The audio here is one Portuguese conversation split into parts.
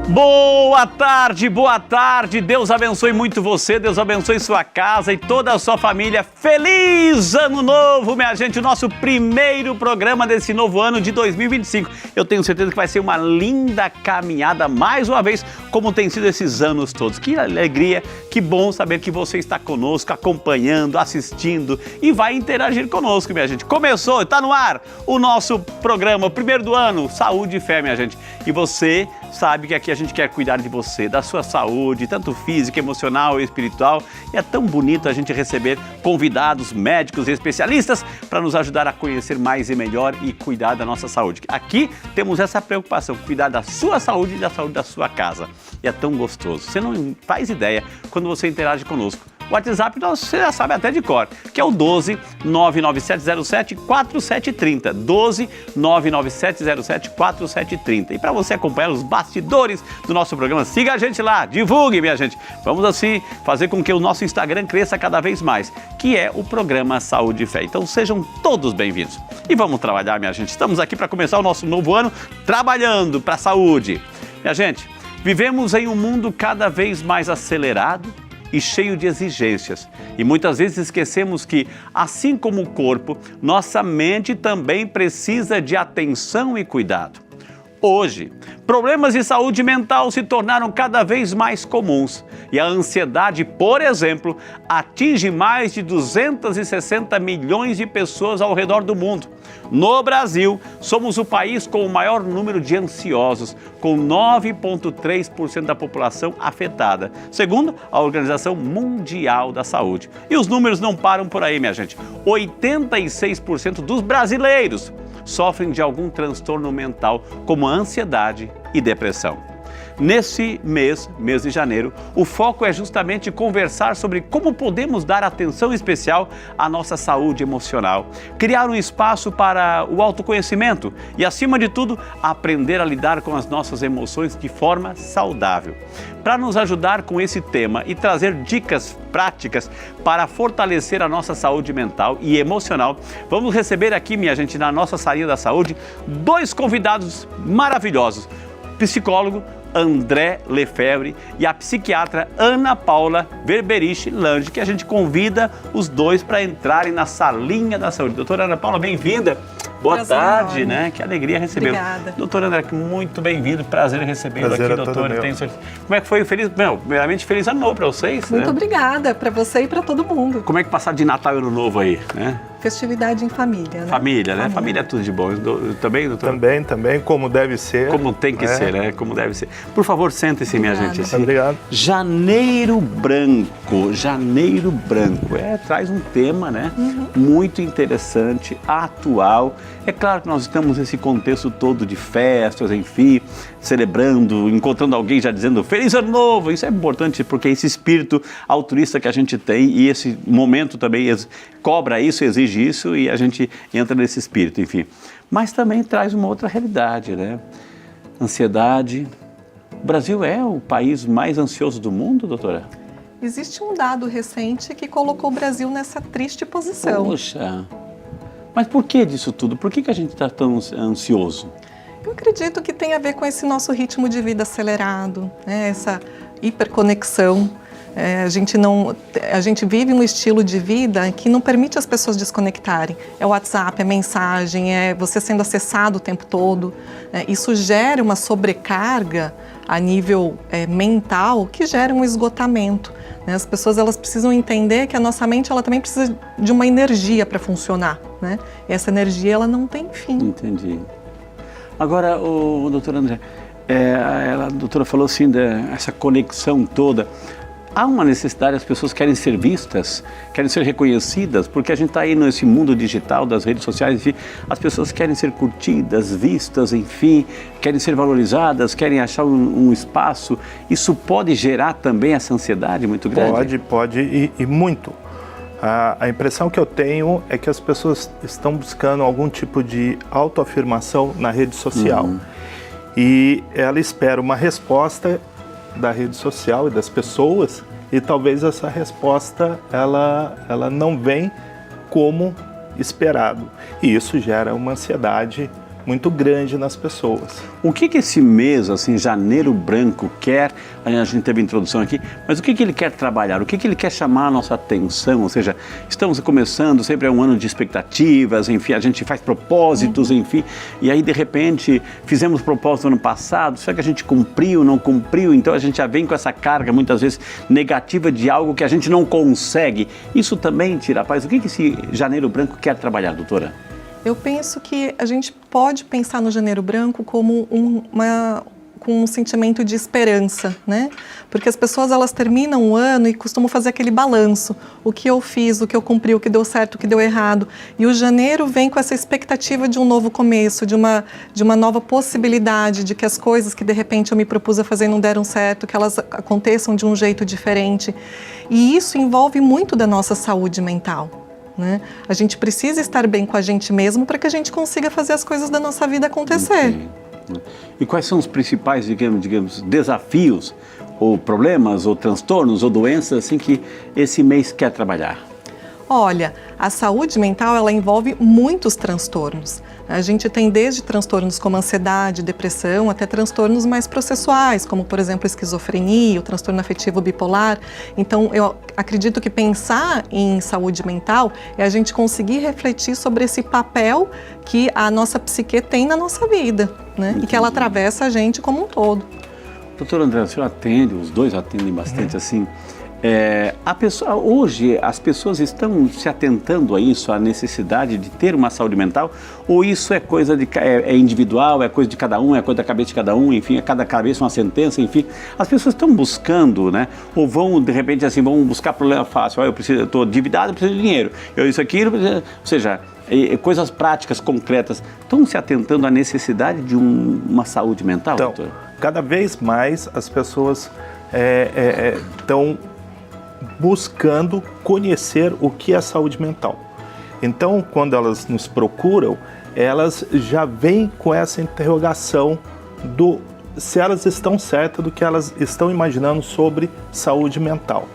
Boa tarde, Deus abençoe muito você, Deus abençoe sua casa e toda a sua família. Feliz Ano Novo, minha gente, o nosso primeiro programa desse novo ano de 2025. Eu tenho certeza que vai ser uma linda caminhada, mais uma vez, como tem sido esses anos todos. Que alegria, que bom saber que você está conosco, acompanhando, assistindo e vai interagir conosco, minha gente. Começou, está no ar o nosso programa, o primeiro do ano, Saúde e Fé, minha gente. E você sabe que aqui a gente quer cuidar de você, da sua saúde, tanto física, emocional e espiritual. E é tão bonito a gente receber convidados, médicos e especialistas para nos ajudar a conhecer mais e melhor e cuidar da nossa saúde. Aqui temos essa preocupação, cuidar da sua saúde e da saúde da sua casa. E é tão gostoso. Você não faz ideia quando você interage conosco. O WhatsApp você já sabe até de cor, que é o 12 99707 4730. 12 99707 4730. E para você acompanhar os bastidores do nosso programa, siga a gente lá, divulgue, minha gente. Vamos assim fazer com que o nosso Instagram cresça cada vez mais, que é o programa Saúde e Fé. Então sejam todos bem-vindos. E vamos trabalhar, minha gente. Estamos aqui para começar o nosso novo ano trabalhando para a saúde. Minha gente, vivemos em um mundo cada vez mais acelerado e cheio de exigências. E muitas vezes esquecemos que, assim como o corpo, nossa mente também precisa de atenção e cuidado. Hoje, problemas de saúde mental se tornaram cada vez mais comuns e a ansiedade, por exemplo, atinge mais de 260 milhões de pessoas ao redor do mundo. No Brasil, somos o país com o maior número de ansiosos, com 9,3% da população afetada, segundo a Organização Mundial da Saúde. E os números não param por aí, minha gente. 86% dos brasileiros sofrem de algum transtorno mental, como ansiedade e depressão. Nesse mês de janeiro, o foco é justamente conversar sobre como podemos dar atenção especial à nossa saúde emocional, criar um espaço para o autoconhecimento e, acima de tudo, aprender a lidar com as nossas emoções de forma saudável. Para nos ajudar com esse tema e trazer dicas práticas para fortalecer a nossa saúde mental e emocional, vamos receber aqui, minha gente, na nossa Salinha da Saúde, dois convidados maravilhosos. Psicólogo André Lefebvre e a psiquiatra Ana Paula Verberich Lange, que a gente convida os dois para entrarem na Salinha da Saúde. Doutora Ana Paula, bem-vinda. Boa tarde, né? Que alegria recebê-lo. Obrigada. Doutor André, muito bem-vindo. Prazer em recebê-lo aqui, doutor. Como é que foi o feliz... primeiramente, feliz ano novo para vocês. Muito obrigada para você e para todo mundo. Como é que passaram de Natal e Ano Novo aí, né? Festividade em família, né? Família, né? Família é tudo de bom. Também, doutor? Também, como deve ser. Como tem que ser, né? Como deve ser. Por favor, sentem-se, minha gente. Obrigado. Janeiro Branco. Traz um tema, né? Muito interessante, atual. É claro que nós estamos nesse contexto todo de festas, enfim, celebrando, encontrando alguém já dizendo Feliz Ano Novo. Isso é importante porque esse espírito altruísta que a gente tem e esse momento também cobra isso, exige isso e a gente entra nesse espírito, enfim. Mas também traz uma outra realidade, né? Ansiedade. O Brasil é o país mais ansioso do mundo, doutora? Existe um dado recente que colocou o Brasil nessa triste posição. Poxa, mas por que disso tudo? Por que a gente está tão ansioso? Eu acredito que tem a ver com esse nosso ritmo de vida acelerado, né? Essa hiperconexão. A gente vive um estilo de vida que não permite as pessoas desconectarem. É o WhatsApp, é mensagem, é você sendo acessado o tempo todo. Isso gera uma sobrecarga a nível mental que gera um esgotamento. Né? As pessoas elas precisam entender que a nossa mente ela também precisa de uma energia para funcionar. Né? E essa energia ela não tem fim. Entendi. Agora, doutor André, a doutora falou assim dessa conexão toda. Há uma necessidade, as pessoas querem ser vistas, querem ser reconhecidas, porque a gente está aí nesse mundo digital, das redes sociais, enfim, as pessoas querem ser curtidas, vistas, enfim, querem ser valorizadas, querem achar um espaço. Isso pode gerar também essa ansiedade muito grande? Pode e muito. A impressão que eu tenho é que as pessoas estão buscando algum tipo de autoafirmação na rede social. E ela espera uma resposta da rede social e das pessoas, e talvez essa resposta ela não vem como esperado. E isso gera uma ansiedade muito grande nas pessoas. O que esse mês, assim, Janeiro Branco, quer? A gente teve a introdução aqui, mas o que ele quer trabalhar? O que ele quer chamar a nossa atenção? Ou seja, estamos começando, sempre é um ano de expectativas, enfim, a gente faz propósitos, enfim, e aí de repente fizemos propósito no ano passado, será que a gente cumpriu, não cumpriu? Então a gente já vem com essa carga, muitas vezes, negativa de algo que a gente não consegue. Isso também tira a paz. O que esse Janeiro Branco quer trabalhar, doutora? Eu penso que a gente pode pensar no Janeiro Branco como com um sentimento de esperança, né? Porque as pessoas, elas terminam o ano e costumam fazer aquele balanço. O que eu fiz, o que eu cumpri, o que deu certo, o que deu errado. E o janeiro vem com essa expectativa de um novo começo, de uma nova possibilidade, de que as coisas que de repente eu me propus a fazer não deram certo, que elas aconteçam de um jeito diferente. E isso envolve muito da nossa saúde mental. Né? A gente precisa estar bem com a gente mesmo para que a gente consiga fazer as coisas da nossa vida acontecer. Okay. E quais são os principais, digamos, desafios, ou problemas, ou transtornos, ou doenças assim que esse mês quer trabalhar? Olha, a saúde mental, ela envolve muitos transtornos. A gente tem desde transtornos como ansiedade, depressão, até transtornos mais processuais, como, por exemplo, a esquizofrenia, o transtorno afetivo bipolar. Então, eu acredito que pensar em saúde mental é a gente conseguir refletir sobre esse papel que a nossa psique tem na nossa vida, né? E que ela atravessa a gente como um todo. Doutor André, o senhor atende, os dois atendem bastante assim. Hoje as pessoas estão se atentando a isso, a necessidade de ter uma saúde mental, ou isso é coisa é individual, é coisa de cada um, é coisa da cabeça de cada um, enfim, é cada cabeça uma sentença, enfim. As pessoas estão buscando, né? Ou vão, de repente, assim, vão buscar problema fácil. Eu estou endividado, eu preciso de dinheiro. Isso aqui, ou seja, coisas práticas, concretas. Estão se atentando à necessidade de uma saúde mental, então, doutor? Cada vez mais as pessoas estão buscando conhecer o que é saúde mental. Então, quando elas nos procuram, elas já vêm com essa interrogação se elas estão certas do que elas estão imaginando sobre saúde mental.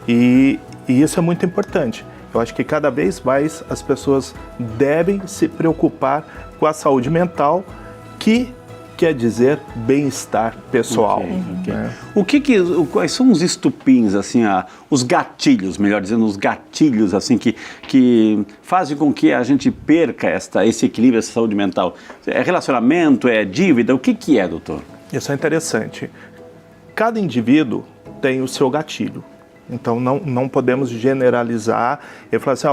E isso é muito importante. Eu acho que cada vez mais as pessoas devem se preocupar com a saúde mental, que quer dizer bem-estar pessoal. Okay. Quais são os estupins, assim, os gatilhos, melhor dizendo, os gatilhos assim, que fazem com que a gente perca esse equilíbrio, essa saúde mental? É relacionamento, é dívida? O que é, doutor? Isso é interessante. Cada indivíduo tem o seu gatilho. Então não podemos generalizar e falar assim,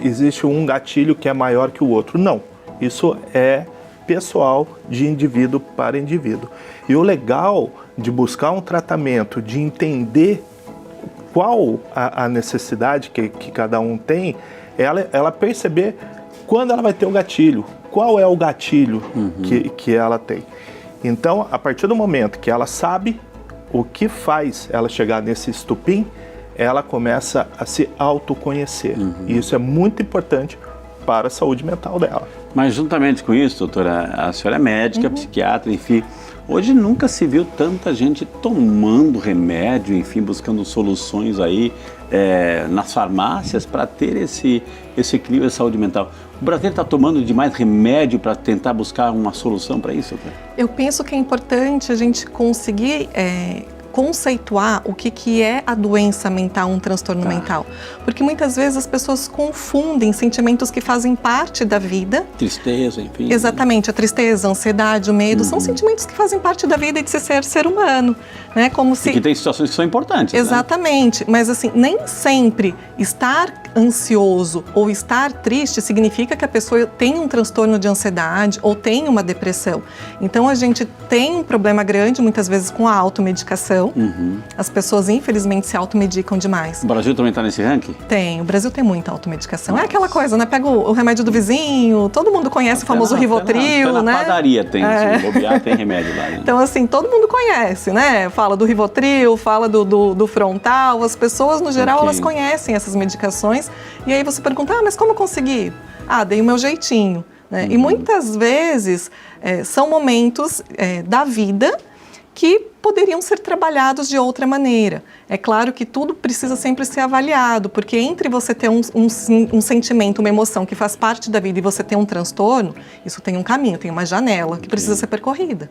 existe um gatilho que é maior que o outro. Não, isso é pessoal de indivíduo para indivíduo. E o legal de buscar um tratamento, de entender qual a necessidade que cada um tem, ela perceber quando ela vai ter o gatilho, qual é o gatilho que ela tem. Então, a partir do momento que ela sabe o que faz ela chegar nesse estupim, ela começa a se autoconhecer. E isso é muito importante para a saúde mental dela. Mas juntamente com isso, doutora, a senhora é médica, psiquiatra, enfim, hoje nunca se viu tanta gente tomando remédio, enfim, buscando soluções aí nas farmácias para ter esse equilíbrio de saúde mental. O Brasil está tomando demais remédio para tentar buscar uma solução para isso, doutora? Eu penso que é importante a gente conseguir conceituar o que é a doença mental, um transtorno mental. Porque muitas vezes as pessoas confundem sentimentos que fazem parte da vida. Tristeza, enfim. Exatamente, a tristeza, a ansiedade, o medo, são sentimentos que fazem parte da vida e de ser humano. Né? Como se... E que tem situações que são importantes. Exatamente, né? Mas assim, nem sempre estar ansioso ou estar triste significa que a pessoa tem um transtorno de ansiedade ou tem uma depressão. Então a gente tem um problema grande muitas vezes com a automedicação. As pessoas infelizmente se automedicam demais. O Brasil também está nesse ranking? Tem, o Brasil tem muita automedicação. Nossa. É aquela coisa, né? Pega o remédio do vizinho, todo mundo conhece o famoso Rivotril, até né? Na padaria tem, se bobear, tem remédio lá. Né? Então assim, todo mundo conhece, né? Fala do Rivotril, fala do Frontal, as pessoas no geral elas conhecem essas medicações e aí você pergunta, mas como conseguir? Dei o meu jeitinho. Né? E muitas vezes são momentos da vida que poderiam ser trabalhados de outra maneira. É claro que tudo precisa sempre ser avaliado, porque entre você ter um sentimento, uma emoção que faz parte da vida e você ter um transtorno, isso tem um caminho, tem uma janela que precisa ser percorrida.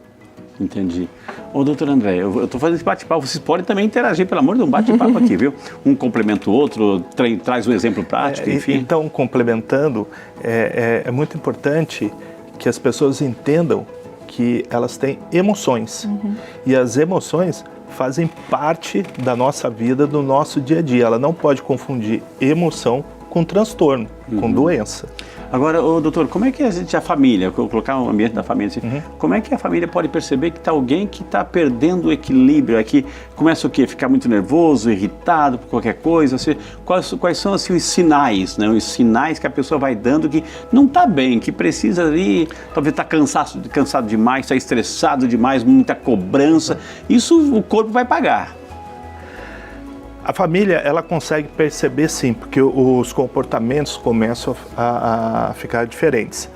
Entendi. Ô, doutor André, eu estou fazendo esse bate-papo, vocês podem também interagir, pelo amor de um bate-papo aqui, viu? Um complementa o outro, traz um exemplo prático, enfim. Então, complementando, é muito importante que as pessoas entendam que elas têm emoções. E as emoções fazem parte da nossa vida, do nosso dia a dia. Ela não pode confundir emoção com transtorno, com doença. Agora, doutor, como é que a família, colocar o ambiente da família, assim, como é que a família pode perceber que está alguém que está perdendo o equilíbrio, que começa o quê? Ficar muito nervoso, irritado por qualquer coisa? Assim, quais são assim, os sinais, né? Os sinais que a pessoa vai dando que não está bem, que precisa ali, talvez está cansado demais, está estressado demais, muita cobrança. Isso o corpo vai pagar. A família, ela consegue perceber sim, porque os comportamentos começam a ficar diferentes.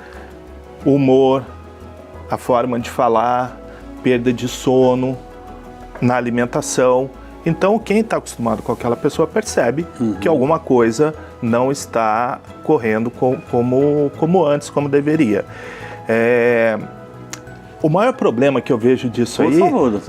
O humor, a forma de falar, perda de sono, na alimentação. Então, quem está acostumado com aquela pessoa percebe que alguma coisa não está correndo como antes, como deveria. O maior problema que eu vejo disso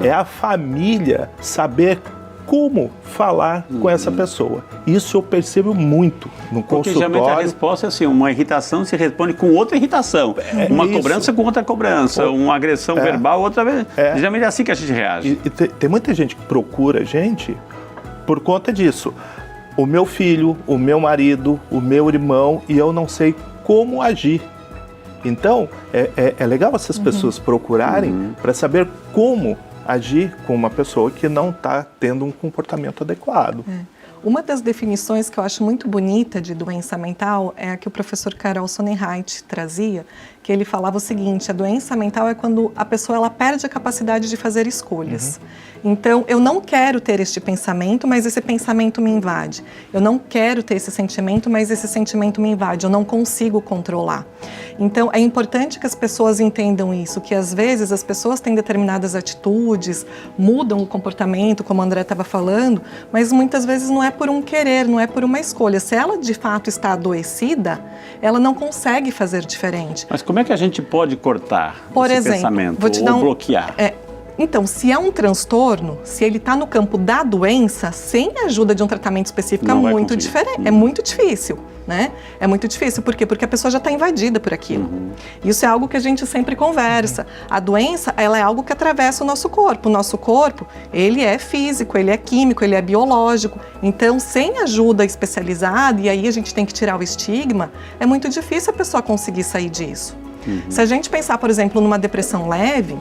é a família saber como falar com essa pessoa. Isso eu percebo muito no consultório. Porque geralmente a resposta é assim, uma irritação se responde com outra irritação. Uma cobrança com outra cobrança, uma agressão verbal, outra vez. Geralmente é assim que a gente reage. E tem muita gente que procura a gente por conta disso. O meu filho, o meu marido, o meu irmão, e eu não sei como agir. Então, é legal essas pessoas procurarem para saber como agir com uma pessoa que não está tendo um comportamento adequado. Uma das definições que eu acho muito bonita de doença mental é a que o professor Carol Sonnenheit trazia, que ele falava o seguinte: a doença mental é quando a pessoa ela perde a capacidade de fazer escolhas. Então, eu não quero ter este pensamento, mas esse pensamento me invade. Eu não quero ter esse sentimento, mas esse sentimento me invade. Eu não consigo controlar. Então, é importante que as pessoas entendam isso, que às vezes as pessoas têm determinadas atitudes, mudam o comportamento, como a André estava falando, mas muitas vezes não é por um querer, não é por uma escolha. Se ela de fato está adoecida, ela não consegue fazer diferente. Mas como é que a gente pode cortar por esse exemplo, pensamento vou te ou dar bloquear? Então, se é um transtorno, se ele está no campo da doença, sem a ajuda de um tratamento específico, é muito diferente, é muito difícil, né? É muito difícil, por quê? Porque a pessoa já está invadida por aquilo. Isso é algo que a gente sempre conversa. A doença, ela é algo que atravessa o nosso corpo. O nosso corpo, ele é físico, ele é químico, ele é biológico. Então, sem ajuda especializada, e aí a gente tem que tirar o estigma, é muito difícil a pessoa conseguir sair disso. Se a gente pensar, por exemplo, numa depressão leve,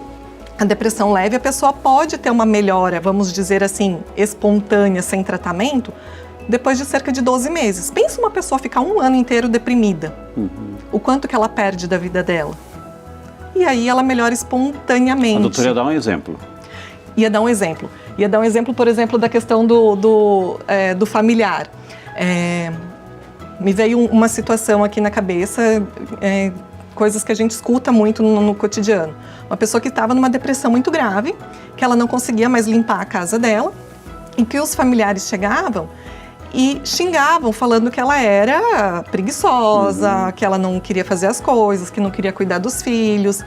a depressão leve, a pessoa pode ter uma melhora, vamos dizer assim, espontânea, sem tratamento, depois de cerca de 12 meses. Pensa uma pessoa ficar um ano inteiro deprimida. O quanto que ela perde da vida dela. E aí ela melhora espontaneamente. A doutora ia dar um exemplo. Ia dar um exemplo, por exemplo, da questão do familiar. Me veio uma situação aqui na cabeça, coisas que a gente escuta muito no cotidiano. Uma pessoa que estava numa depressão muito grave, que ela não conseguia mais limpar a casa dela, e que os familiares chegavam e xingavam, falando que ela era preguiçosa, que ela não queria fazer as coisas, que não queria cuidar dos filhos.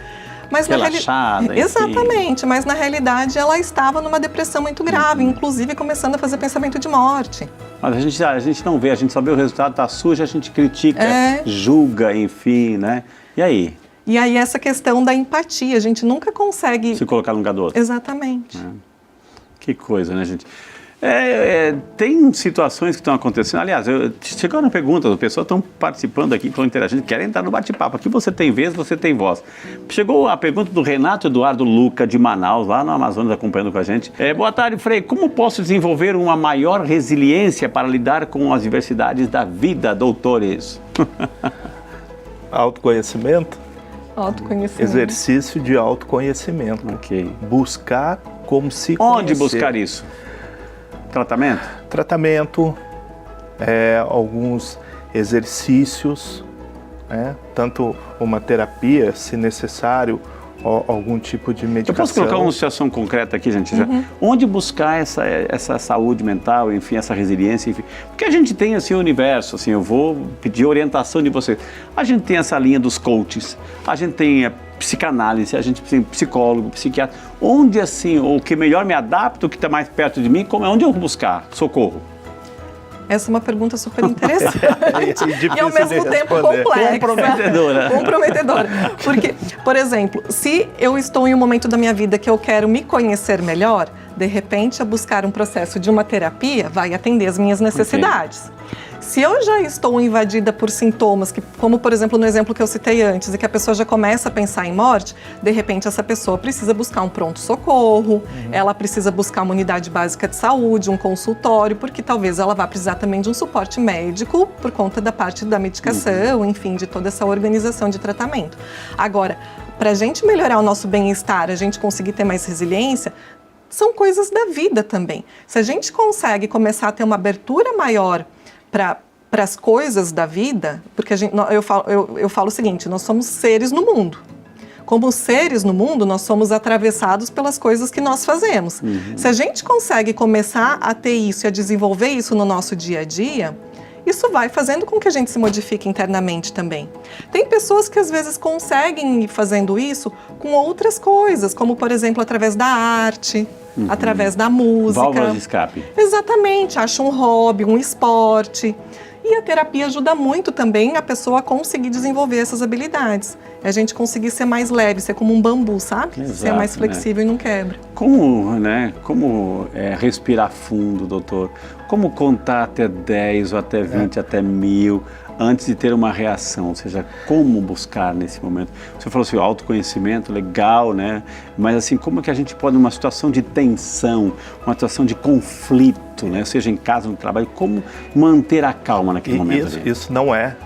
Mas relaxada. Exatamente, mas na realidade ela estava numa depressão muito grave, inclusive começando a fazer pensamento de morte. Mas a gente não vê, a gente só vê o resultado, tá sujo, a gente critica, julga, enfim, né? E aí? E aí essa questão da empatia, a gente nunca consegue... se colocar no lugar do outro. Exatamente. Que coisa, né, gente? Tem situações que estão acontecendo. Aliás, chegou na pergunta, as pessoas estão participando aqui, estão interagindo, querem entrar no bate-papo. Aqui você tem vez, você tem voz. Chegou a pergunta do Renato Eduardo Luca, de Manaus, lá no Amazonas, acompanhando com a gente. Boa tarde, Frei. Como posso desenvolver uma maior resiliência para lidar com as diversidades da vida, doutores? Autoconhecimento? Autoconhecimento. Exercício de autoconhecimento. Ok. Buscar como se conhecer. Onde buscar isso? Tratamento? Tratamento, alguns exercícios, tanto uma terapia, se necessário, algum tipo de medicação. Eu posso colocar uma situação concreta aqui, gente? Onde buscar essa saúde mental, enfim, essa resiliência, enfim. Porque a gente tem, assim, o universo, assim, eu vou pedir orientação de vocês. A gente tem essa linha dos coaches, a gente tem a psicanálise, a gente tem psicólogo, psiquiatra. Onde, assim, o que melhor me adapta, o que está mais perto de mim, onde eu vou buscar socorro? Essa é uma pergunta super interessante e ao difícil mesmo de tempo responder. complexa. Comprometedora. Porque, por exemplo, se eu estou em um momento da minha vida que eu quero me conhecer melhor, de repente, a buscar um processo de uma terapia vai atender as minhas necessidades. Se eu já estou invadida por sintomas, como por exemplo no exemplo que eu citei antes, e que a pessoa já começa a pensar em morte, de repente essa pessoa precisa buscar um pronto-socorro, ela precisa buscar uma unidade básica de saúde, um consultório, porque talvez ela vá precisar também de um suporte médico por conta da parte da medicação, enfim, de toda essa organização de tratamento. Agora, para a gente melhorar o nosso bem-estar, a gente conseguir ter mais resiliência, são coisas da vida também. Se a gente consegue começar a ter uma abertura maior para as coisas da vida, porque eu falo o seguinte, nós somos seres no mundo. Como seres no mundo, nós somos atravessados pelas coisas que nós fazemos. Se a gente consegue começar a ter isso e a desenvolver isso no nosso dia a dia, isso vai fazendo com que a gente se modifique internamente também. Tem pessoas que às vezes conseguem ir fazendo isso com outras coisas, como por exemplo através da arte, através da música. Válvulas de escape. Exatamente, acha um hobby, um esporte. E a terapia ajuda muito também a pessoa a conseguir desenvolver essas habilidades. A gente conseguir ser mais leve, ser como um bambu, sabe? Exato, ser mais flexível, né? E não quebra. Como respirar fundo, doutor? Como contar até 10 ou até 20, até 1000, antes de ter uma reação? Ou seja, como buscar nesse momento? Você falou assim, o autoconhecimento, legal, né? Mas assim, como é que a gente pode, numa situação de tensão, uma situação de conflito, né? Seja em casa, no trabalho, como manter a calma naquele momento? Isso não é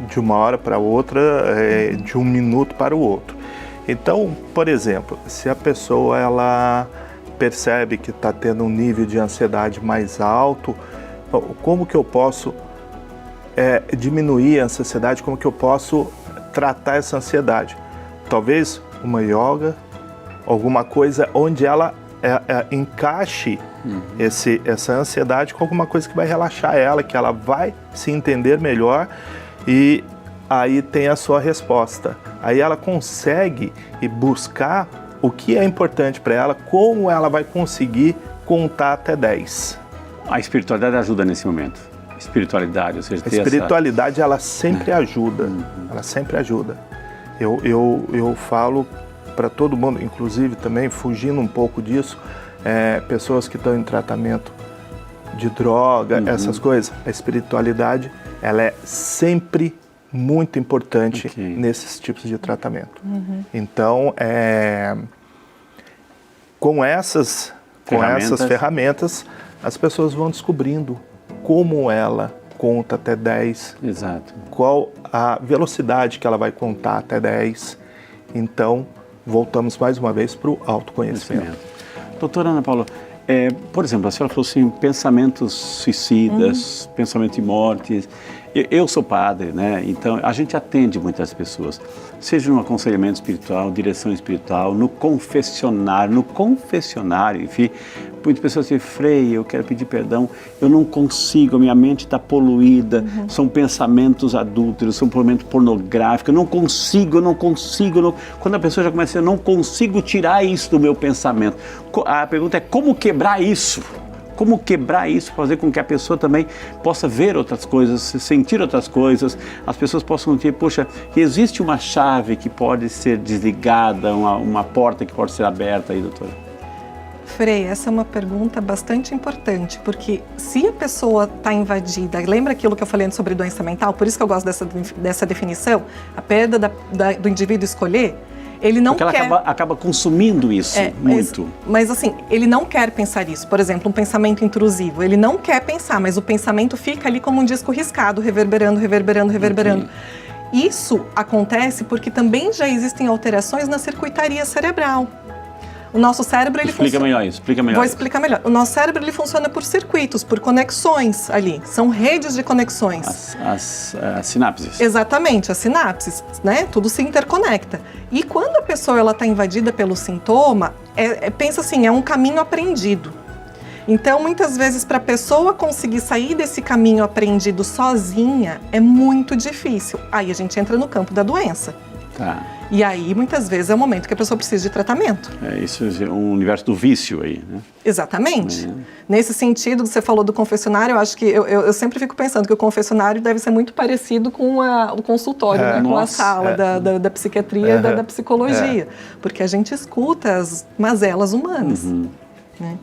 de uma hora para outra, de um minuto para o outro. Então, por exemplo, se a pessoa ela percebe que está tendo um nível de ansiedade mais alto, como que eu posso diminuir a ansiedade, como que eu posso tratar essa ansiedade? Talvez uma yoga, alguma coisa onde ela encaixe essa ansiedade com alguma coisa que vai relaxar ela, que ela vai se entender melhor e aí tem a sua resposta. Aí ela consegue buscar o que é importante para ela, como ela vai conseguir contar até 10. A espiritualidade ajuda nesse momento. Espiritualidade, ou seja, a espiritualidade ela sempre ajuda, ela sempre ajuda. Eu falo para todo mundo, inclusive também fugindo um pouco disso, pessoas que estão em tratamento de droga, essas coisas, a espiritualidade ela é sempre muito importante nesses tipos de tratamento. Então, com essas ferramentas, as pessoas vão descobrindo como ela conta até 10, Exato. Qual a velocidade que ela vai contar até 10. Então, voltamos mais uma vez para o autoconhecimento. Doutora Ana Paula, por exemplo, a senhora falou assim, pensamentos suicidas, pensamento de morte. Eu sou padre, né? Então a gente atende muitas pessoas, seja no aconselhamento espiritual, direção espiritual, no confessionário, enfim. Muitas pessoas dizem, Frei, eu quero pedir perdão, eu não consigo, a minha mente está poluída, são pensamentos adúlteros, são pensamentos pornográficos, eu não consigo. Quando a pessoa já começa a dizer, eu não consigo tirar isso do meu pensamento. A pergunta é como quebrar isso? Como quebrar isso, fazer com que a pessoa também possa ver outras coisas, sentir outras coisas, as pessoas possam dizer, poxa, existe uma chave que pode ser desligada, uma porta que pode ser aberta aí, doutora? Frei, essa é uma pergunta bastante importante, porque se a pessoa está invadida, lembra aquilo que eu falei sobre doença mental? Por isso que eu gosto dessa definição, a perda do indivíduo escolher. Ele não porque quer... ela acaba consumindo isso muito. Mas assim, ele não quer pensar isso. Por exemplo, um pensamento intrusivo. Ele não quer pensar, mas o pensamento fica ali como um disco riscado, reverberando. Isso acontece porque também já existem alterações na circuitaria cerebral. O nosso cérebro, ele Explica melhor isso, explica melhor. Vou explicar melhor. O nosso cérebro, ele funciona por circuitos, por conexões ali. São redes de conexões. As sinapses. Exatamente, as sinapses, né? Tudo se interconecta. E quando a pessoa ela está invadida pelo sintoma, pensa assim, é um caminho aprendido. Então, muitas vezes, para a pessoa conseguir sair desse caminho aprendido sozinha, é muito difícil. Aí a gente entra no campo da doença. Tá. E aí, muitas vezes, é o momento que a pessoa precisa de tratamento. Isso é um universo do vício aí, né? Exatamente. Nesse sentido, você falou do confessionário, eu acho que eu sempre fico pensando que o confessionário deve ser muito parecido com o consultório, né? Com a sala da psiquiatria e da psicologia. Porque a gente escuta as mazelas humanas. Né?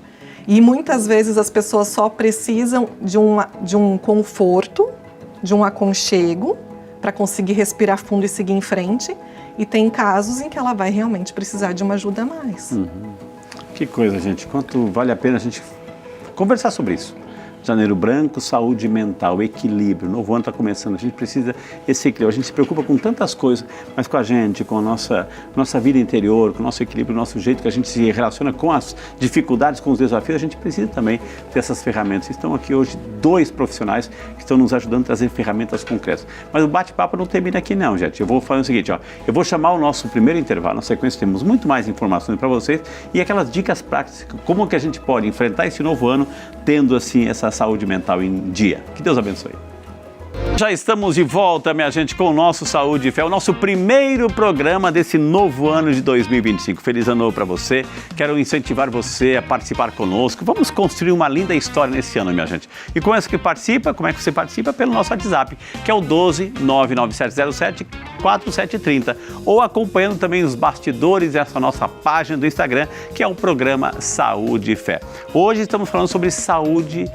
E muitas vezes as pessoas só precisam de um conforto, de um aconchego, para conseguir respirar fundo e seguir em frente. E tem casos em que ela vai realmente precisar de uma ajuda a mais. Que coisa, gente. Quanto vale a pena a gente conversar sobre isso. Janeiro Branco, saúde mental, equilíbrio. O novo ano está começando, a gente precisa esse equilíbrio. A gente se preocupa com tantas coisas, mas com a gente, com a nossa vida interior, com o nosso equilíbrio, o nosso jeito que a gente se relaciona com as dificuldades, com os desafios, a gente precisa também dessas ferramentas. Estão aqui hoje 2 profissionais que estão nos ajudando a trazer ferramentas concretas. Mas o bate-papo não termina aqui não, gente. Eu vou fazer o seguinte, ó. Eu vou chamar o nosso primeiro intervalo. Na sequência temos muito mais informações para vocês e aquelas dicas práticas, como que a gente pode enfrentar esse novo ano tendo assim essa saúde mental em dia. Que Deus abençoe. Já estamos de volta, minha gente, com o nosso Saúde e Fé, o nosso primeiro programa desse novo ano de 2025. Feliz ano novo para você. Quero incentivar você a participar conosco. Vamos construir uma linda história nesse ano, minha gente. E como é que participa? Como é que você participa? Pelo nosso WhatsApp, que é o 12 99707 4730, ou acompanhando também os bastidores dessa nossa página do Instagram, que é o programa Saúde e Fé. Hoje estamos falando sobre saúde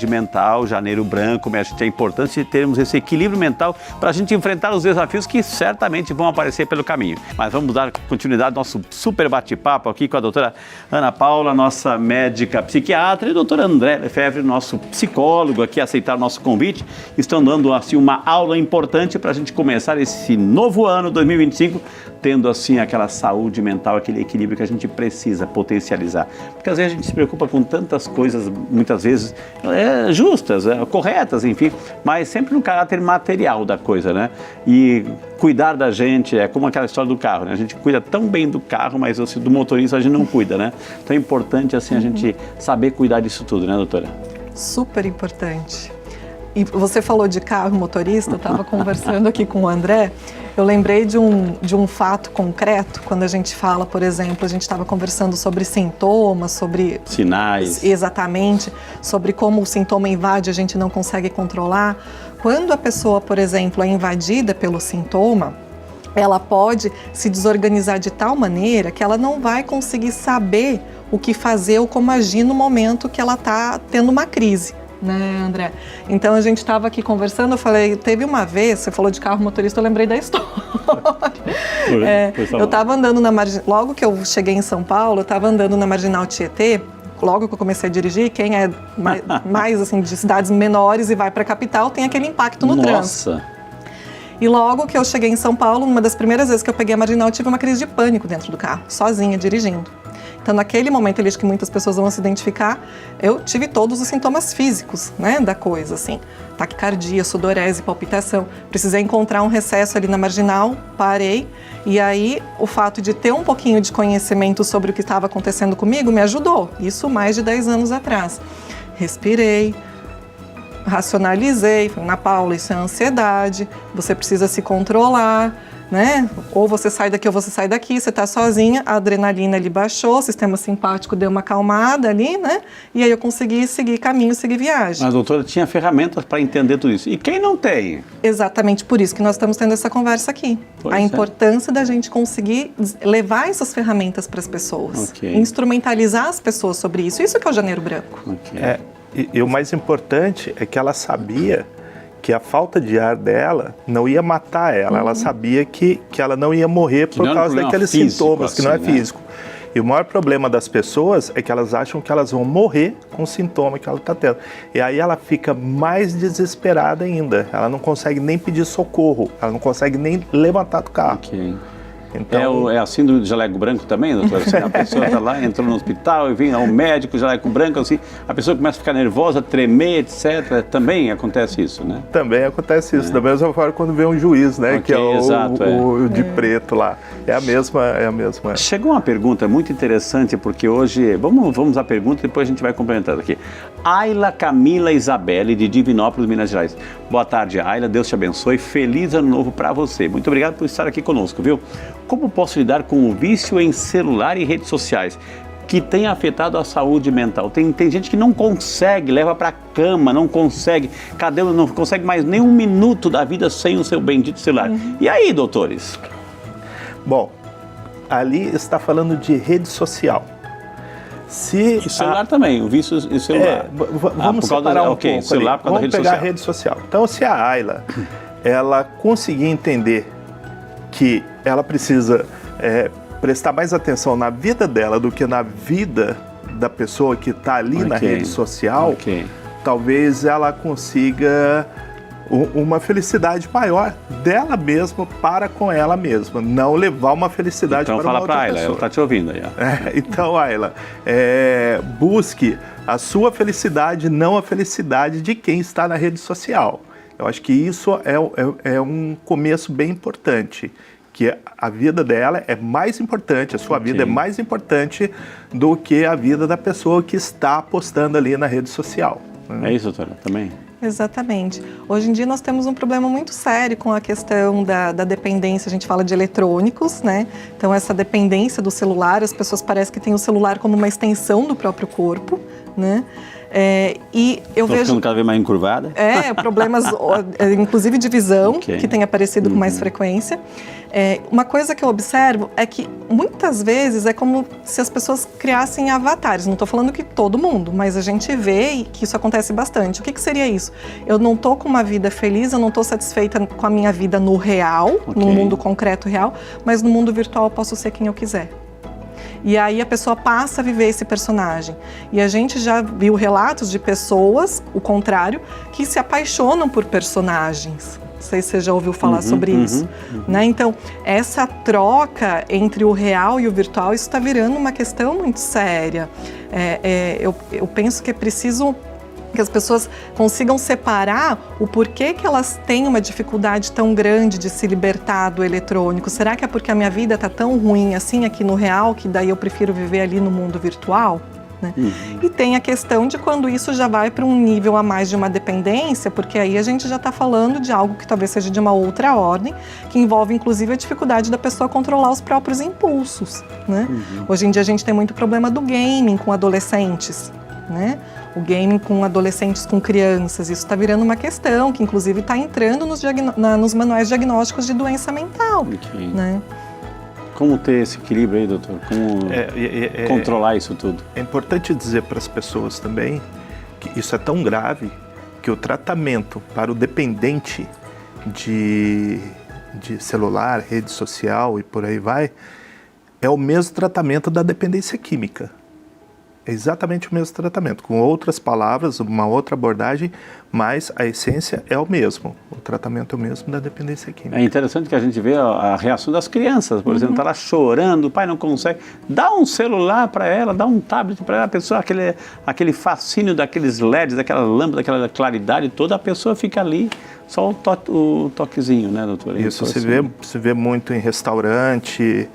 mental, Janeiro Branco, minha gente, a importância de termos esse equilíbrio mental para a gente enfrentar os desafios que certamente vão aparecer pelo caminho. Mas vamos dar continuidade ao nosso super bate-papo aqui com a doutora Ana Paula, nossa médica psiquiatra, e o doutor André Lefebvre, nosso psicólogo aqui, aceitar o nosso convite. Estão dando assim uma aula importante para a gente começar esse novo ano, 2025, tendo assim aquela saúde mental, aquele equilíbrio que a gente precisa potencializar. Porque às vezes a gente se preocupa com tantas coisas, muitas vezes justas, corretas, enfim, mas sempre no caráter material da coisa, né? E cuidar da gente é como aquela história do carro, né? A gente cuida tão bem do carro, mas assim, do motorista a gente não cuida, né? Então é importante assim a gente saber cuidar disso tudo, né, doutora? Super importante. E você falou de carro, motorista, eu estava conversando aqui com o André, eu lembrei de um fato concreto, quando a gente fala, por exemplo, a gente estava conversando sobre sintomas, sobre... Sinais. Exatamente, sobre como o sintoma invade, a gente não consegue controlar. Quando a pessoa, por exemplo, é invadida pelo sintoma, ela pode se desorganizar de tal maneira que ela não vai conseguir saber o que fazer ou como agir no momento que ela está tendo uma crise. Né, André? Então a gente estava aqui conversando, eu falei, teve uma vez, você falou de carro motorista, eu lembrei da história. Eu estava andando na marginal, logo que eu cheguei em São Paulo, eu estava andando na Marginal Tietê, logo que eu comecei a dirigir, quem é mais assim, de cidades menores e vai para a capital, tem aquele impacto no trânsito. Nossa! E logo que eu cheguei em São Paulo, uma das primeiras vezes que eu peguei a Marginal, eu tive uma crise de pânico dentro do carro, sozinha, dirigindo. Então, naquele momento, acho que muitas pessoas vão se identificar, eu tive todos os sintomas físicos, né, da coisa, assim, taquicardia, sudorese, palpitação. Precisei encontrar um recesso ali na Marginal, parei, e aí o fato de ter um pouquinho de conhecimento sobre o que estava acontecendo comigo me ajudou, isso mais de 10 anos atrás. Respirei, racionalizei, falei, Ana Paula, isso é ansiedade, você precisa se controlar, né? Ou você sai daqui ou você sai daqui, você está sozinha, a adrenalina ali baixou, o sistema simpático deu uma acalmada ali, né? E aí eu consegui seguir caminho, seguir viagem. Mas, doutora, tinha ferramentas para entender tudo isso. E quem não tem? Exatamente por isso que nós estamos tendo essa conversa aqui. A importância da gente conseguir levar essas ferramentas para as pessoas. Instrumentalizar as pessoas sobre isso. Isso que é o Janeiro Branco. E o mais importante é que ela sabia que a falta de ar dela não ia matar ela. Ela sabia que ela não ia morrer por causa daqueles sintomas, que não é físico. E o maior problema das pessoas é que elas acham que elas vão morrer com o sintoma que ela está tendo. E aí ela fica mais desesperada ainda. Ela não consegue nem pedir socorro, ela não consegue nem levantar do carro. Então, É a síndrome de jaleco branco também, doutor? Assim, a pessoa está lá, entrou no hospital e vem ao médico, jaleco branco, assim, a pessoa começa a ficar nervosa, tremer, etc. Também acontece isso, né? também acontece isso, da mesma forma quando vê um juiz, né? Ok, Que é exato, o de preto lá. É a mesma. Chegou uma pergunta muito interessante, porque hoje, vamos à pergunta e depois a gente vai complementando aqui. Ayla Camila Isabelle, de Divinópolis, Minas Gerais. Boa tarde, Ayla, Deus te abençoe, feliz ano novo para você. Muito obrigado por estar aqui conosco, viu? Como posso lidar com o vício em celular e redes sociais, que tem afetado a saúde mental? Tem gente que não consegue, leva para a cama, não consegue, não consegue mais nem um minuto da vida sem o seu bendito celular. E aí, doutores? Bom, ali está falando de rede social. O celular também, o vício em celular. Vamos separar um pouco celular por causa da rede pegar social. a rede social. Então, se a Ayla, ela conseguir entender que ela precisa prestar mais atenção na vida dela do que na vida da pessoa que está ali na rede social, talvez ela consiga uma felicidade maior dela mesma para com ela mesma, não levar uma felicidade para uma outra pessoa. Então fala para ela está te ouvindo aí. Então, Ayla, busque a sua felicidade, não a felicidade de quem está na rede social. Eu acho que isso é um começo bem importante, que a vida dela é mais importante, a sua vida é mais importante do que a vida da pessoa que está postando ali na rede social. É isso, doutora, também? Exatamente. Hoje em dia nós temos um problema muito sério com a questão da dependência, a gente fala de eletrônicos, né? Então essa dependência do celular, as pessoas parecem que têm o celular como uma extensão do próprio corpo, né? E eu vejo ficando cada vez mais encurvada. Problemas, inclusive de visão, que tem aparecido com mais frequência. Uma coisa que eu observo é que muitas vezes é como se as pessoas criassem avatares. Não estou falando que todo mundo, mas a gente vê que isso acontece bastante. O que seria isso? Eu não estou com uma vida feliz, eu não estou satisfeita com a minha vida no real, no mundo concreto real, mas no mundo virtual eu posso ser quem eu quiser. E aí a pessoa passa a viver esse personagem. E a gente já viu relatos de pessoas, o contrário, que se apaixonam por personagens. Não sei se você já ouviu falar sobre isso. Né? Então, essa troca entre o real e o virtual, isso está virando uma questão muito séria. Eu penso que é preciso que as pessoas consigam separar o porquê que elas têm uma dificuldade tão grande de se libertar do eletrônico. Será que é porque a minha vida está tão ruim assim aqui no real, que daí eu prefiro viver ali no mundo virtual? Né? E tem a questão de quando isso já vai para um nível a mais de uma dependência, porque aí a gente já está falando de algo que talvez seja de uma outra ordem, que envolve inclusive a dificuldade da pessoa controlar os próprios impulsos. Né? Hoje em dia a gente tem muito problema do gaming com adolescentes, né? O gaming com adolescentes, com crianças, isso está virando uma questão que inclusive está entrando nos manuais diagnósticos de doença mental. Né? Como ter esse equilíbrio aí, doutor? Como controlar isso tudo? É importante dizer para as pessoas também que isso é tão grave que o tratamento para o dependente de celular, rede social e por aí vai, é o mesmo tratamento da dependência química. É exatamente o mesmo tratamento, com outras palavras, uma outra abordagem, mas a essência é o mesmo. O tratamento é o mesmo da dependência química. É interessante que a gente vê a reação das crianças, por exemplo, está lá chorando, o pai não consegue, dá um celular para ela, dá um tablet para ela, a pessoa, aquele fascínio daqueles LEDs, daquela lâmpada, daquela claridade toda, a pessoa fica ali, só o toquezinho, né, doutor? Isso se vê muito em restaurante,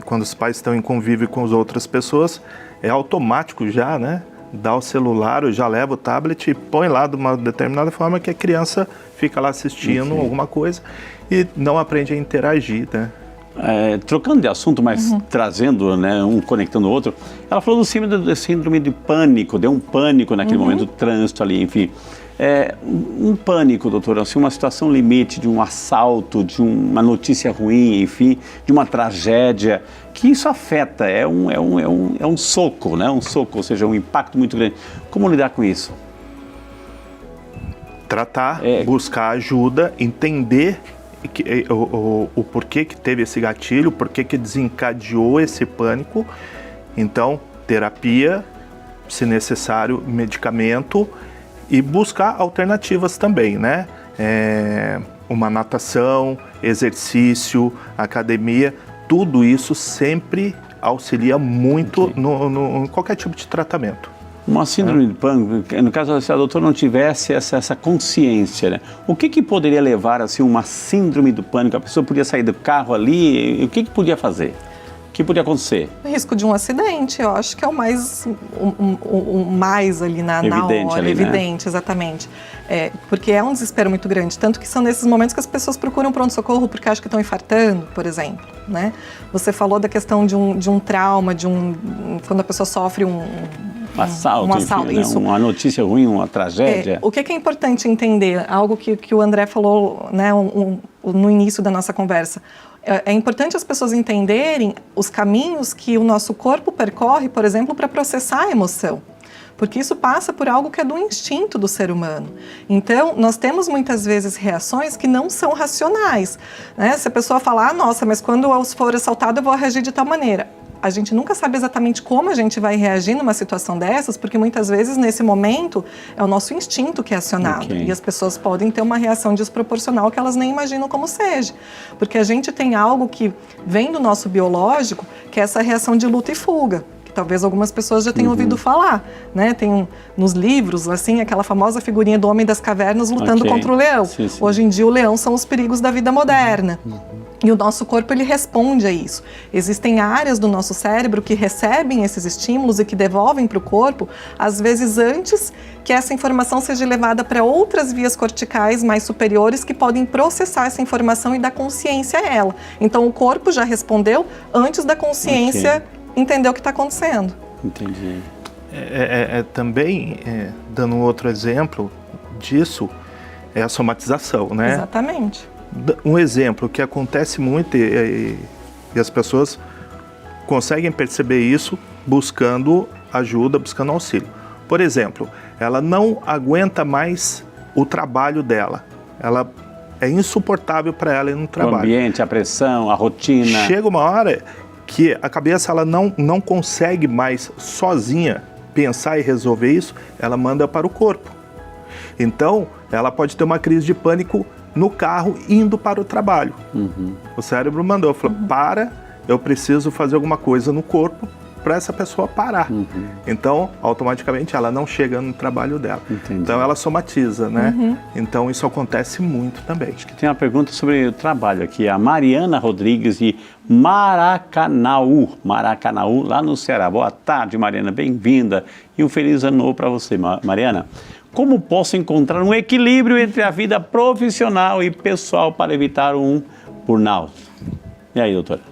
quando os pais estão em convívio com as outras pessoas, é automático já, né? Dá o celular, ou já leva o tablet e põe lá de uma determinada forma que a criança fica lá assistindo alguma coisa e não aprende a interagir, né? Trocando de assunto, mas trazendo, né, um conectando o outro, ela falou do síndrome de pânico, deu um pânico naquele momento do trânsito ali, enfim. Um pânico, doutora, assim, uma situação limite de um assalto, de uma notícia ruim, enfim, de uma tragédia, que isso afeta, é um soco, né? Um soco, ou seja, um impacto muito grande. Como lidar com isso? Tratar, buscar ajuda, entender o porquê que teve esse gatilho, o porquê que desencadeou esse pânico. Então, terapia, se necessário, medicamento, e buscar alternativas também, né? uma natação, exercício, academia, tudo isso sempre auxilia muito em qualquer tipo de tratamento. Uma síndrome de pânico, no caso, se a doutora não tivesse essa consciência, né? O que poderia levar assim, uma síndrome do pânico? A pessoa podia sair do carro ali, o que podia fazer? O que podia acontecer? O risco de um acidente, eu acho que é o mais ali na Evidente hora, ali, evidente, né? Exatamente. Porque é um desespero muito grande, tanto que são nesses momentos que as pessoas procuram pronto-socorro porque acham que estão infartando, por exemplo, né? Você falou da questão de um trauma, quando a pessoa sofre um assalto, enfim, isso. Uma notícia ruim, uma tragédia. O que é importante entender, algo que o André falou, né, no início da nossa conversa, é importante as pessoas entenderem os caminhos que o nosso corpo percorre, por exemplo, para processar a emoção. Porque isso passa por algo que é do instinto do ser humano. Então, nós temos muitas vezes reações que não são racionais, né? Se a pessoa falar, nossa, mas quando eu for assaltado eu vou reagir de tal maneira. A gente nunca sabe exatamente como a gente vai reagir numa situação dessas, porque muitas vezes, nesse momento, é o nosso instinto que é acionado. E as pessoas podem ter uma reação desproporcional que elas nem imaginam como seja. Porque a gente tem algo que vem do nosso biológico, que é essa reação de luta e fuga. Que talvez algumas pessoas já tenham ouvido falar, né? Tem nos livros, assim, aquela famosa figurinha do homem das cavernas lutando contra o leão. Sim. Hoje em dia, o leão são os perigos da vida moderna. E o nosso corpo, ele responde a isso. Existem áreas do nosso cérebro que recebem esses estímulos e que devolvem para o corpo, às vezes antes que essa informação seja levada para outras vias corticais mais superiores que podem processar essa informação e dar consciência a ela. Então, o corpo já respondeu antes da consciência entender o que está acontecendo. Entendi. Também, dando um outro exemplo disso, é a somatização, né? Exatamente. Um exemplo que acontece muito e as pessoas conseguem perceber isso buscando ajuda, buscando auxílio. Por exemplo, ela não aguenta mais o trabalho dela. Ela é insuportável para ela ir no trabalho. O ambiente, a pressão, a rotina. Chega uma hora que a cabeça ela não consegue mais sozinha pensar e resolver isso, ela manda para o corpo. Então, ela pode ter uma crise de pânico no carro indo para o trabalho. O cérebro mandou, falou, eu preciso fazer alguma coisa no corpo para essa pessoa parar. Então, automaticamente, ela não chega no trabalho dela. Entendi. Então, ela somatiza, né? Então, isso acontece muito também. Acho que tem uma pergunta sobre o trabalho aqui. A Mariana Rodrigues, de Maracanaú, lá no Ceará. Boa tarde, Mariana, bem-vinda. E um feliz ano novo para você, Mariana. Como posso encontrar um equilíbrio entre a vida profissional e pessoal para evitar um burnout? E aí, doutora?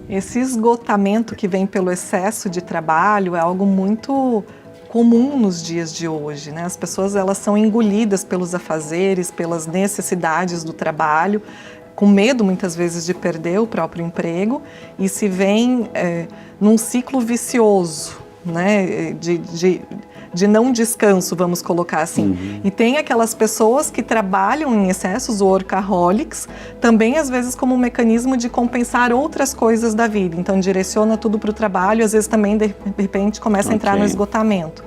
Esse esgotamento que vem pelo excesso de trabalho é algo muito comum nos dias de hoje, né? As pessoas elas são engolidas pelos afazeres, pelas necessidades do trabalho, com medo muitas vezes de perder o próprio emprego e se vem num ciclo vicioso, né? De não descanso, vamos colocar assim. E tem aquelas pessoas que trabalham em excesso, os workaholics, também às vezes como um mecanismo de compensar outras coisas da vida. Então direciona tudo para o trabalho, às vezes também de repente começa a entrar no esgotamento.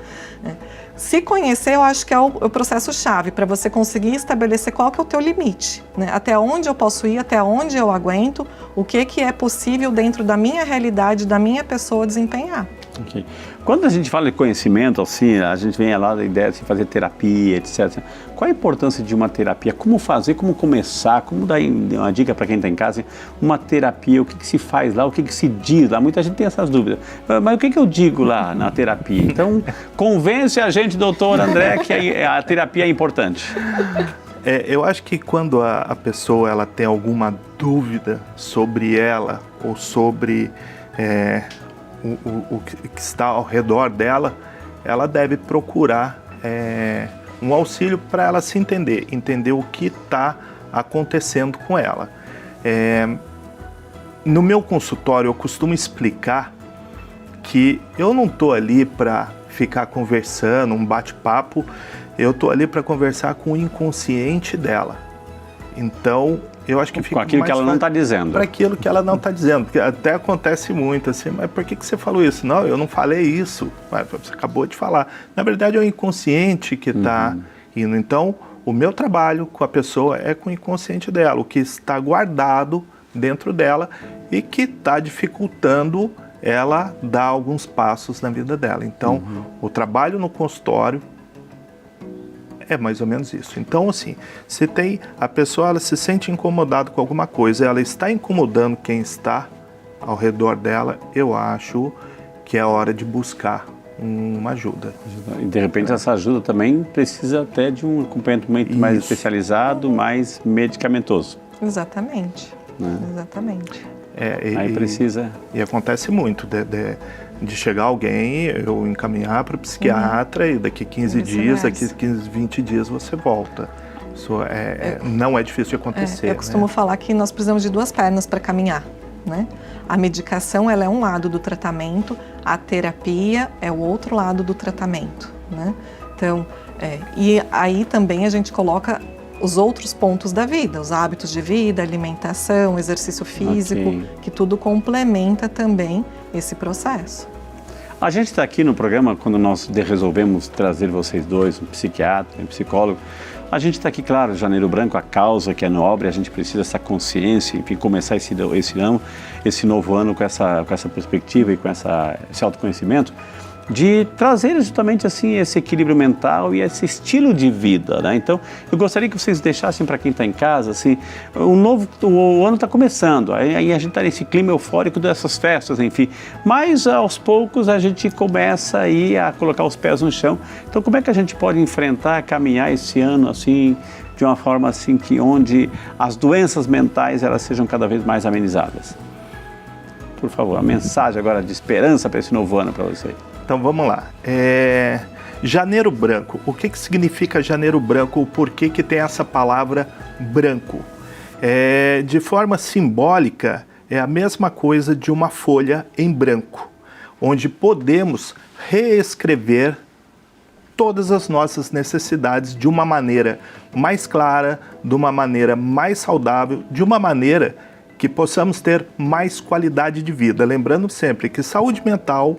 Se conhecer, eu acho que é o processo-chave para você conseguir estabelecer qual que é o teu limite, né? Até onde eu posso ir, até onde eu aguento, o que é possível dentro da minha realidade, da minha pessoa desempenhar. Okay. Quando a gente fala de conhecimento, assim, a gente vem lá da ideia de fazer terapia, etc. Qual a importância de uma terapia? Como fazer, como começar? Como dar uma dica para quem está em casa? Uma terapia, o que se faz lá, o que se diz lá? Muita gente tem essas dúvidas. Mas o que eu digo lá na terapia? Então, convence a gente, doutor André, que a terapia é importante. Eu acho que quando a pessoa ela tem alguma dúvida sobre ela ou sobre o que está ao redor dela, ela deve procurar um auxílio para ela se entender o que está acontecendo com ela. No meu consultório eu costumo explicar que eu não estou ali para ficar conversando, um bate-papo, eu estou ali para conversar com o inconsciente dela. Então, eu acho que fica com aquilo que ela não está dizendo. Para aquilo que ela não está dizendo, porque até acontece muito assim, mas por que você falou isso? Não, eu não falei isso, mas você acabou de falar. Na verdade, é o inconsciente que está indo. Então, o meu trabalho com a pessoa é com o inconsciente dela, o que está guardado dentro dela e que está dificultando ela dar alguns passos na vida dela. Então, o trabalho no consultório é mais ou menos isso. Então, assim, se tem a pessoa, ela se sente incomodada com alguma coisa, ela está incomodando quem está ao redor dela, eu acho que é hora de buscar uma ajuda. E de repente essa ajuda também precisa até de um acompanhamento mais especializado, mais medicamentoso. Exatamente, exatamente. Aí precisa... E acontece muito de chegar alguém, eu encaminhar para o psiquiatra e daqui 15 dias, daqui 15, 20 dias você volta. Isso não é difícil de acontecer. Eu costumo falar que nós precisamos de 2 pernas para caminhar, né? A medicação, ela é um lado do tratamento, a terapia é o outro lado do tratamento, né? Então, e aí também a gente coloca os outros pontos da vida, os hábitos de vida, alimentação, exercício físico, que tudo complementa também esse processo. A gente está aqui no programa quando nós resolvemos trazer vocês dois, um psiquiatra, um psicólogo. A gente está aqui, claro, Janeiro Branco, a causa que é nobre, a gente precisa dessa consciência, enfim, começar esse novo ano com essa perspectiva e com esse autoconhecimento, de trazer justamente assim esse equilíbrio mental e esse estilo de vida, né? Então, eu gostaria que vocês deixassem para quem está em casa, assim, o ano está começando, aí a gente está nesse clima eufórico dessas festas, enfim, mas aos poucos a gente começa aí a colocar os pés no chão. Então, como é que a gente pode enfrentar, caminhar esse ano assim, de uma forma assim que onde as doenças mentais elas sejam cada vez mais amenizadas? Por favor, a mensagem agora de esperança para esse novo ano para você. Então vamos lá. Janeiro Branco. O que significa Janeiro Branco? O porquê que tem essa palavra branco? De forma simbólica, é a mesma coisa de uma folha em branco, onde podemos reescrever todas as nossas necessidades de uma maneira mais clara, de uma maneira mais saudável, de uma maneira que possamos ter mais qualidade de vida. Lembrando sempre que saúde mental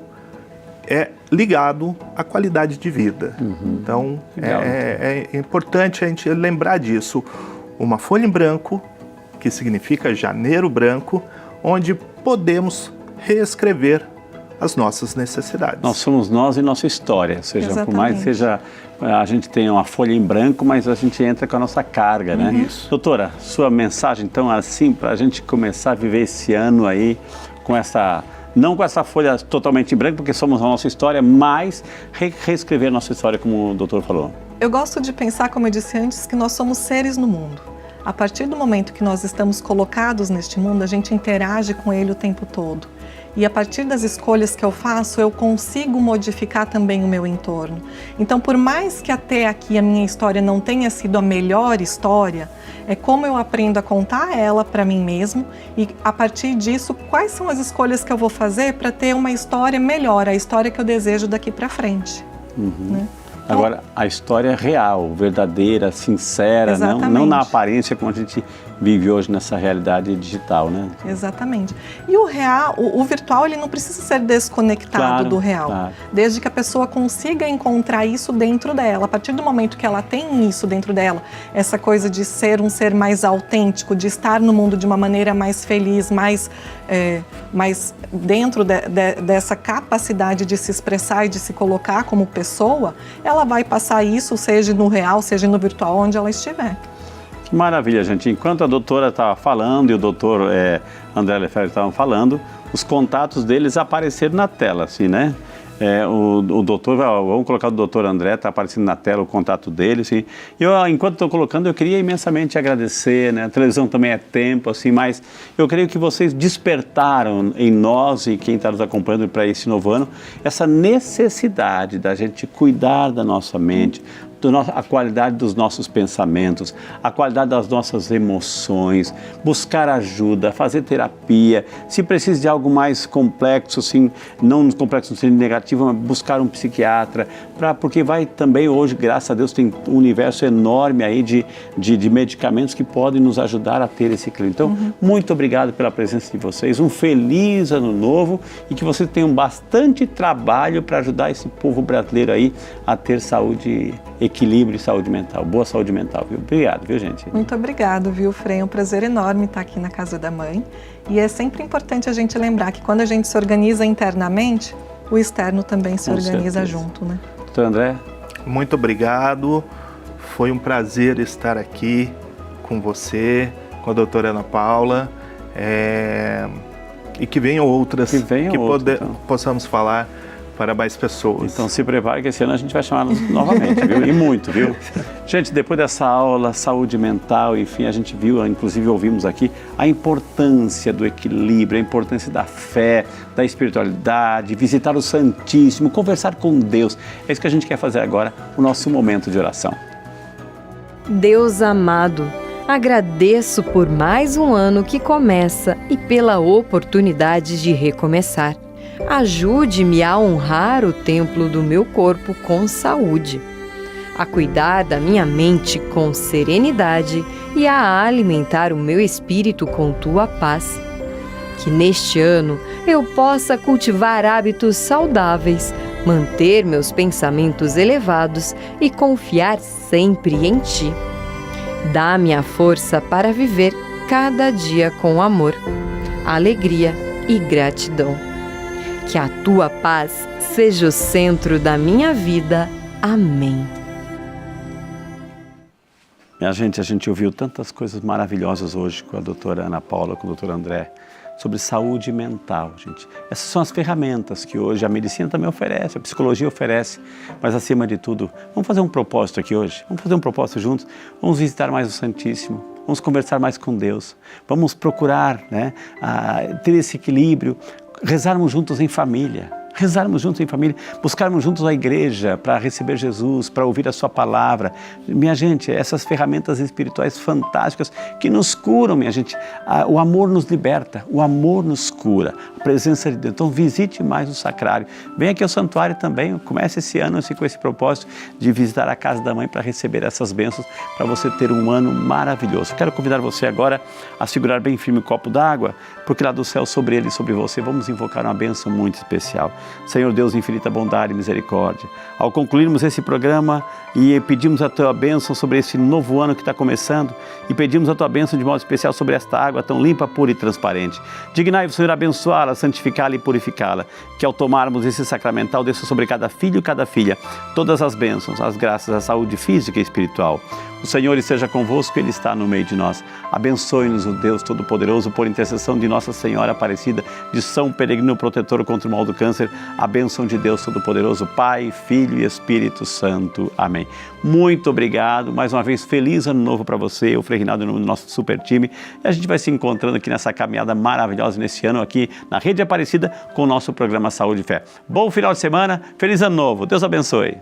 é ligado à qualidade de vida. Então, é importante a gente lembrar disso. Uma folha em branco, que significa Janeiro Branco, onde podemos reescrever as nossas necessidades. Nós somos nós e nossa história, ou seja, Exatamente. por mais que seja, a gente tenha uma folha em branco, mas a gente entra com a nossa carga, né? Isso. Doutora, sua mensagem, então, assim, para a gente começar a viver esse ano aí com essa... Não com essa folha totalmente em branco, porque somos a nossa história, mas reescrever a nossa história, como o doutor falou. Eu gosto de pensar, como eu disse antes, que nós somos seres no mundo. A partir do momento que nós estamos colocados neste mundo, a gente interage com ele o tempo todo. E a partir das escolhas que eu faço, eu consigo modificar também o meu entorno. Então, por mais que até aqui a minha história não tenha sido a melhor história, é como eu aprendo a contar ela para mim mesmo e, a partir disso, quais são as escolhas que eu vou fazer para ter uma história melhor, a história que eu desejo daqui para frente. Né? Agora, a história real, verdadeira, sincera, não na aparência como a gente vive hoje nessa realidade digital, né? Exatamente. E o real, o virtual, ele não precisa ser desconectado do real. Claro. Desde que a pessoa consiga encontrar isso dentro dela. A partir do momento que ela tem isso dentro dela, essa coisa de ser um ser mais autêntico, de estar no mundo de uma maneira mais feliz, mais dentro dessa capacidade de se expressar e de se colocar como pessoa, ela vai passar isso, seja no real, seja no virtual, onde ela estiver. Que maravilha, gente. Enquanto a doutora estava falando e o doutor André Lefebvre estavam falando, os contatos deles apareceram na tela, assim, né? O doutor, vamos colocar o doutor André, está aparecendo na tela o contato dele, assim. Enquanto estou colocando, eu queria imensamente agradecer, né? A televisão também é tempo, assim, mas eu creio que vocês despertaram em nós e quem está nos acompanhando para esse novo ano, essa necessidade da gente cuidar da nossa mente, a qualidade dos nossos pensamentos, a qualidade das nossas emoções, buscar ajuda, fazer terapia, se precisa de algo mais complexo, assim, não complexo no sentido negativo, mas buscar um psiquiatra, porque vai também hoje, graças a Deus, tem um universo enorme aí de medicamentos que podem nos ajudar a ter esse clima. Então, muito obrigado pela presença de vocês, um feliz ano novo e que vocês tenham bastante trabalho para ajudar esse povo brasileiro aí a ter saúde equilíbrio e saúde mental. Boa saúde mental, viu? Obrigado, viu, gente? Muito obrigado, viu, Frei? É um prazer enorme estar aqui na Casa da Mãe. E é sempre importante a gente lembrar que quando a gente se organiza internamente, o externo também se organiza junto, né? Doutor André? Muito obrigado. Foi um prazer estar aqui com você, com a doutora Ana Paula. E que venham outras, possamos falar para mais pessoas. Então se prepare que esse ano a gente vai chamar novamente, viu? E muito, viu? Gente, depois dessa aula, saúde mental, enfim, a gente viu, inclusive ouvimos aqui, a importância do equilíbrio, a importância da fé, da espiritualidade, visitar o Santíssimo, conversar com Deus. É isso que a gente quer fazer agora, o nosso momento de oração. Deus amado, agradeço por mais um ano que começa e pela oportunidade de recomeçar. Ajude-me a honrar o templo do meu corpo com saúde, a cuidar da minha mente com serenidade e a alimentar o meu espírito com tua paz. Que neste ano eu possa cultivar hábitos saudáveis, manter meus pensamentos elevados e confiar sempre em ti. Dá-me a força para viver cada dia com amor, alegria e gratidão. Que a tua paz seja o centro da minha vida. Amém. Minha gente, a gente ouviu tantas coisas maravilhosas hoje com a doutora Ana Paula, com o doutor André, sobre saúde mental, gente. Essas são as ferramentas que hoje a medicina também oferece, a psicologia oferece, mas acima de tudo, vamos fazer um propósito aqui hoje, vamos fazer um propósito juntos, vamos visitar mais o Santíssimo, vamos conversar mais com Deus, vamos procurar, né, ter esse equilíbrio, rezarmos juntos em família, buscarmos juntos a igreja para receber Jesus, para ouvir a sua palavra. Minha gente, essas ferramentas espirituais fantásticas que nos curam, minha gente. O amor nos liberta, o amor nos cura, a presença de Deus. Então visite mais o sacrário. Venha aqui ao santuário também, comece esse ano assim, com esse propósito de visitar a Casa da Mãe para receber essas bênçãos, para você ter um ano maravilhoso. Quero convidar você agora a segurar bem firme o copo d'água, porque lá do céu sobre ele e sobre você vamos invocar uma bênção muito especial. Senhor Deus, infinita bondade e misericórdia, ao concluirmos esse programa e pedimos a Tua bênção sobre esse novo ano que está começando e pedimos a Tua bênção de modo especial sobre esta água tão limpa, pura e transparente. Dignai-vos, Senhor, abençoá-la, santificá-la e purificá-la, que ao tomarmos esse sacramental desça sobre cada filho e cada filha todas as bênçãos, as graças, a saúde física e espiritual. O Senhor esteja convosco, Ele está no meio de nós. Abençoe-nos o Deus Todo-Poderoso, por intercessão de Nossa Senhora Aparecida, de São Peregrino Protetor contra o mal do câncer, a bênção de Deus Todo-Poderoso, Pai, Filho e Espírito Santo. Amém. Muito obrigado. Mais uma vez, feliz ano novo para você, o Frei Rinaldo, no nosso super time. E a gente vai se encontrando aqui nessa caminhada maravilhosa nesse ano aqui na Rede Aparecida com o nosso programa Saúde e Fé. Bom final de semana, feliz ano novo. Deus abençoe.